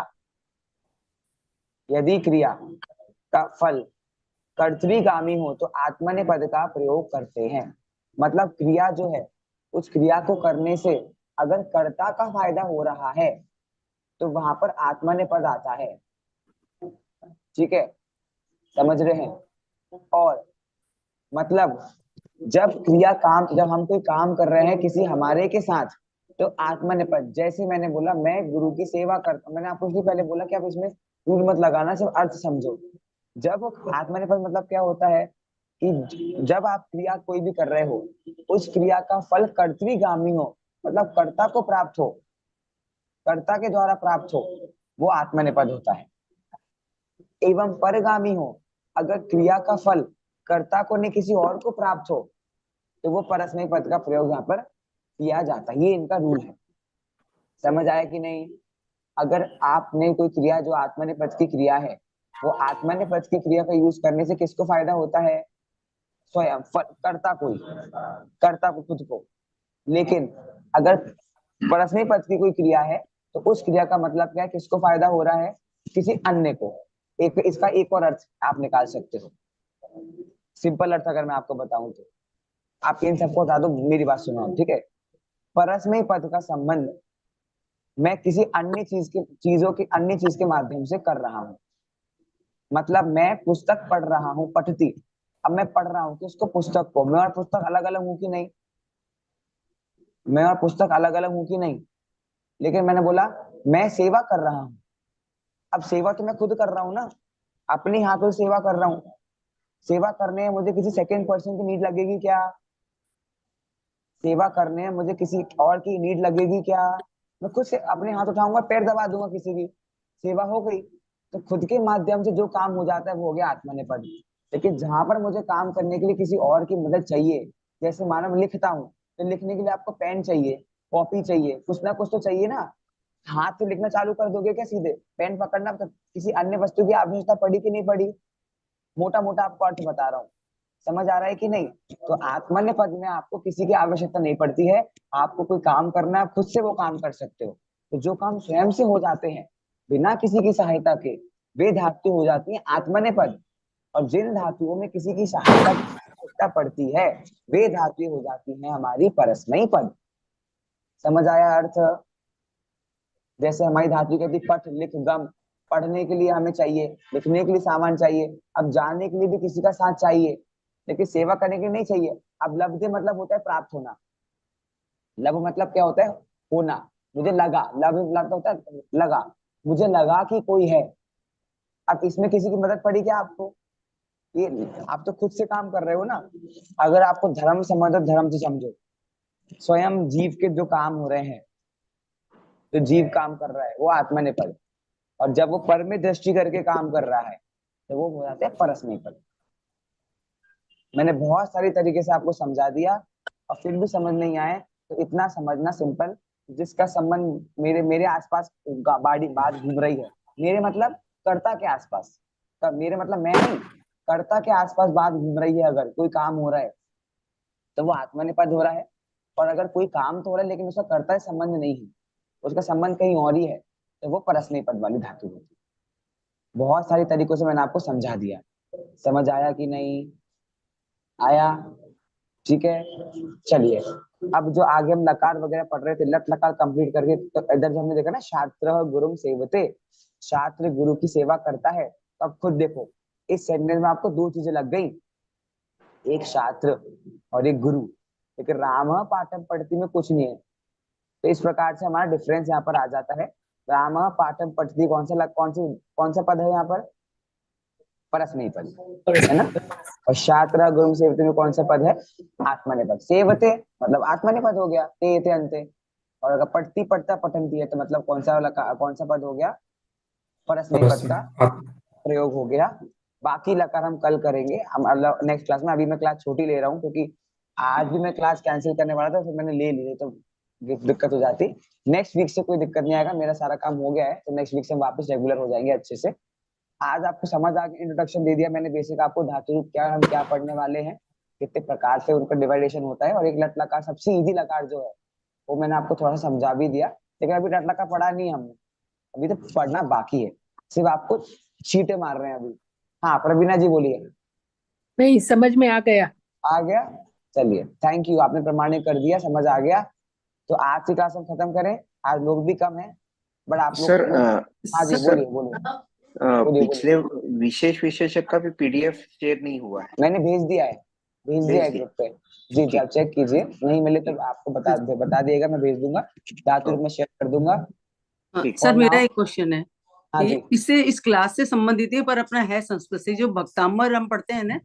का फल कर्तृगामी हो तो आत्मनेय पद का प्रयोग करते हैं। मतलब क्रिया जो है, उस क्रिया को करने से अगर कर्ता का फायदा हो रहा है तो वहां पर आत्मनेय पद आता है, ठीक है, समझ रहे हैं। और मतलब जब हम कोई काम कर रहे हैं किसी हमारे के साथ, तो आत्मनेय पद, जैसे मैंने बोला मैं गुरु की सेवा करता हूँ, मैंने आपको उसके पहले बोला कि आप इसमें रूल मत लगाना, सिर्फ अर्थ समझो। जब आत्मनेय पद मतलब क्या होता है कि जब आप क्रिया कोई भी कर रहे हो, उस क्रिया का फल कर्तृगामी हो, मतलब कर्ता को प्राप्त हो, कर्ता के द्वारा प्राप्त हो, वो आत्मनेय पद होता है। एवं परगामी हो, अगर क्रिया का फल कर्ता को नहीं किसी और को प्राप्त हो तो वो परस्मै पद का प्रयोग यहाँ पर किया जाता है। ये इनका रूल है, समझ आया कि नहीं। अगर आपने कोई क्रिया जो आत्मनेय पद की क्रिया है, वो आत्मनेय पद की क्रिया का यूज करने से किसको फायदा होता है, स्वयं कर्ता को खुद को। लेकिन अगर परस्मै पद की कोई क्रिया है तो उस क्रिया का मतलब क्या है, किसको फायदा हो रहा है, किसी अन्य को। एक इसका एक और अर्थ आप निकाल सकते हो, सिंपल अर्थ अगर मैं आपको बताऊं तो। आप इन सबको बता दो, मेरी बात सुनो, ठीक है। परस्मै पद का संबंध मैं किसी अन्य चीज के माध्यम से कर रहा हूँ। मतलब मैं पुस्तक पढ़ रहा हूँ, पठती, अब मैं पढ़ रहा हूँ किसको, पुस्तक को। मैं और पुस्तक अलग अलग हूँ कि नहीं, मैं और पुस्तक अलग अलग हूँ कि नहीं। लेकिन मैंने बोला मैं सेवा कर रहा हूँ, अब सेवा तो मैं खुद कर रहा हूँ ना, अपने हाथों से सेवा कर रहा हूँ। सेवा करने में मुझे किसी सेकंड पर्सन की नीड लगेगी क्या, सेवा करने में मुझे किसी और की नीड लगेगी क्या। मैं खुद से अपने हाथ उठाऊंगा, पैर दबा दूंगा किसी की, सेवा हो गई। तो खुद के माध्यम से जो काम हो जाता है वो हो गया आत्मनेय पद। लेकिन जहां पर मुझे काम करने के लिए किसी और की मदद चाहिए, जैसे मानो मैं लिखता हूँ, तो लिखने के लिए आपको पेन चाहिए, कॉपी चाहिए, कुछ ना कुछ तो चाहिए ना। हाथ से लिखना चालू कर दोगे क्या सीधे, पेन पकड़ना, तो किसी अन्य वस्तु की आवश्यकता पड़ी कि नहीं पड़ी। मोटा मोटा आपको अर्थ बता रहा हूँ, समझ आ रहा है कि नहीं। तो आत्मन्य पद में आपको किसी की आवश्यकता नहीं पड़ती है, आपको कोई काम करना है, खुद से वो काम कर सकते हो। तो जो काम स्वयं से हो जाते हैं बिना किसी की सहायता के, वे धातु हो जाती है आत्मन्य पद। और जिन धातुओं में किसी की सहायता की आवश्यकता पड़ती है, वे धातुएं हो जाती हैं हमारी परस्मै पद। समझ आया अर्थ। जैसे हमारी धातु कहती पठ लिख गम, पढ़ने के लिए हमें चाहिए, लिखने के लिए सामान चाहिए, अब जाने के लिए भी किसी का साथ चाहिए, लेकिन सेवा करने के लिए नहीं चाहिए। अब लब्धे मतलब होता है प्राप्त होना, लब मतलब क्या होता है, होना। मुझे लगा, लग होता है लगा, मुझे लगा कि कोई है। अब इसमें किसी की मदद पड़ी क्या आपको? ये आप तो खुद से काम कर रहे हो ना। अगर आपको धर्म समझो, धर्म से समझो, स्वयं जीव के जो काम हो रहे हैं, जो जीव काम कर रहा है वो आत्मनेपद, और जब वो पर में दृष्टि करके काम कर रहा है तो वो हो जाता है परस्मैपद। मैंने बहुत सारी तरीके से आपको समझा दिया और फिर भी समझ नहीं आए तो इतना समझना सिंपल, जिसका संबंध मेरे मेरे आसपास बात घूम रही है, मेरे मतलब कर्ता के आसपास, मेरे मतलब मैं नहीं, कर्ता के आसपास बात घूम रही है, अगर कोई काम हो रहा है तो वो आत्मनेपद हो रहा है। और अगर कोई काम तो हो रहा है लेकिन उसका कर्ता से संबंध नहीं है, उसका संबंध कहीं और ही है, तो वो परस्मैपद वाली धातु होती है। बहुत सारी तरीकों से मैंने आपको समझा दिया, समझ आया कि नहीं आया? ठीक है, चलिए अब जो आगे हम लकार वगैरह पढ़ रहे थे, लट लकार कंप्लीट करके, तो इधर जो हमने देखा ना, छात्र गुरुम सेवते, छात्र गुरु की सेवा करता है। तो अब खुद देखो, इस सेंटेंस में आपको दो चीजें लग गई, एक छात्र और एक गुरु, लेकिन राम पाठम पढ़ती में कुछ नहीं है। तो इस प्रकार से हमारा डिफरेंस यहाँ पर आ जाता है। राम पाठम पढ़ती कौन सा पद है यहाँ पर? परस्मैपद है ना। और छात्र गुरु सेवते में कौन सा पद है? आत्मनेपद। सेवते मतलब आत्मनेपद हो गया, ते ते अंते। और अगर पढ़ती पढ़ता पठंती है तो मतलब कौन सा पद हो गया? परस्मैपद का प्रयोग हो गया। बाकी लकार हम कल करेंगे, हम नेक्स्ट क्लास में। अभी मैं क्लास छोटी ले रहा हूँ क्योंकि आज भी मैं क्लास कैंसिल करने वाला था, फिर मैंने ले ली तो दिक्कत हो जाती। नेक्स्ट वीक से कोई दिक्कत नहीं आएगा, मेरा सारा काम हो गया है, तो नेक्स्ट वीक से हम वापस रेगुलर हो जाएंगे अच्छे से। आज आपको समझ आ गया, इंट्रोडक्शन दे दिया मैंने बेसिक आपको, धातु रूप क्या, हम क्या पढ़ने वाले हैं, कितने प्रकार से उनका डिवाइडेशन होता है, और एक लट लकार सबसे इजी लकार जो है वो मैंने आपको थोड़ा सा समझा भी दिया। लेकिन अभी लट लकार पढ़ा नहीं हमने, अभी तो पढ़ना बाकी है, सिर्फ आपको छींटे मार रहे हैं अभी। हाँ प्रवीणा जी बोलिए। नहीं, समझ में आ गया। आ गया, चलिए थैंक यू, आपने प्रमाणित कर दिया, समझ आ गया। तो आज की क्लास हम खत्म करें, आज लोग भी कम है, बट आप लोग सर हाँ जी सर बोलिए। पिछले विशेष विशेषक का भी पीडीएफ शेयर नहीं हुआ है। मैंने भेज दिया है ग्रुप पे। जी जी, आप चेक कीजिए, नहीं मिले तो आपको बता दिएगा, मैं भेज दूंगा, धातु में शेयर कर दूंगा। सर मेरा एक क्वेश्चन है, हाँ जी। इससे इस क्लास से संबंधित है पर अपना है संस्कृत से, जो भक्ताम्बर हम पढ़ते हैं ना,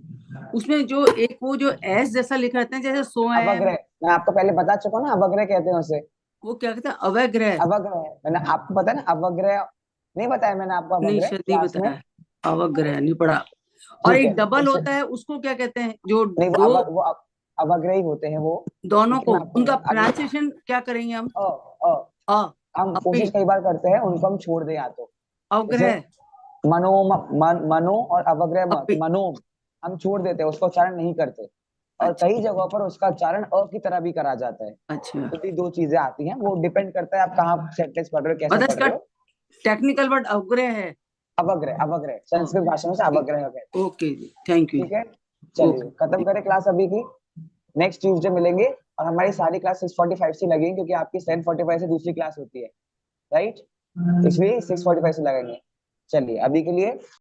उसमें जो एक वो जो एस जैसा लिखा रहता है, जैसे अवग्रह, मैं आपको पहले बता चुका हूँ ना, अवग्रह कहते हैं उसे। वो क्या कहते हैं? अवग्रह। अवग्रह मैंने आपको पता है ना, अवग्रह नहीं बताया मैंने आपको? नहीं सर नहीं बताया, अवग्रह नहीं पढ़ा। और एक डबल होता है, उसको क्या कहते हैं? जो नहीं, दो वो अवग्रह ही होते हैं वो दोनों को, उनका प्रोनाउंसिएशन क्या करेंगे हम? हम कोशिश कई बार करते हैं उनको हम छोड़ दें, या तो अवग्रह मनो और अवग्रह मनो हम छोड़ देते हैं, उसका उच्चारण नहीं करते, और कई जगहों पर उसका उच्चारण अ की तरह भी करा जाता है। अच्छा, तो ये दो चीजें आती हैं, वो डिपेंड करता है आप कहाँ सेंटेंस पढ़ रहे हो, कैसे पढ़ रहे हो। टेक्निकल वर्ड अवग्रह है, अवग्रह संस्कृत भाषा में से अवग्रह है। ओके जी, थैंक यू। ठीक है, चलिए खत्म करें क्लास अभी की, नेक्स्ट ट्यूसडे मिलेंगे। और हमारी सारी क्लास 6:45 से लगेंगी क्योंकि आपकी 7:45 से दूसरी क्लास होती है, राइट, इसलिए 6:45 से लगेंगे। चलिए अभी के लिए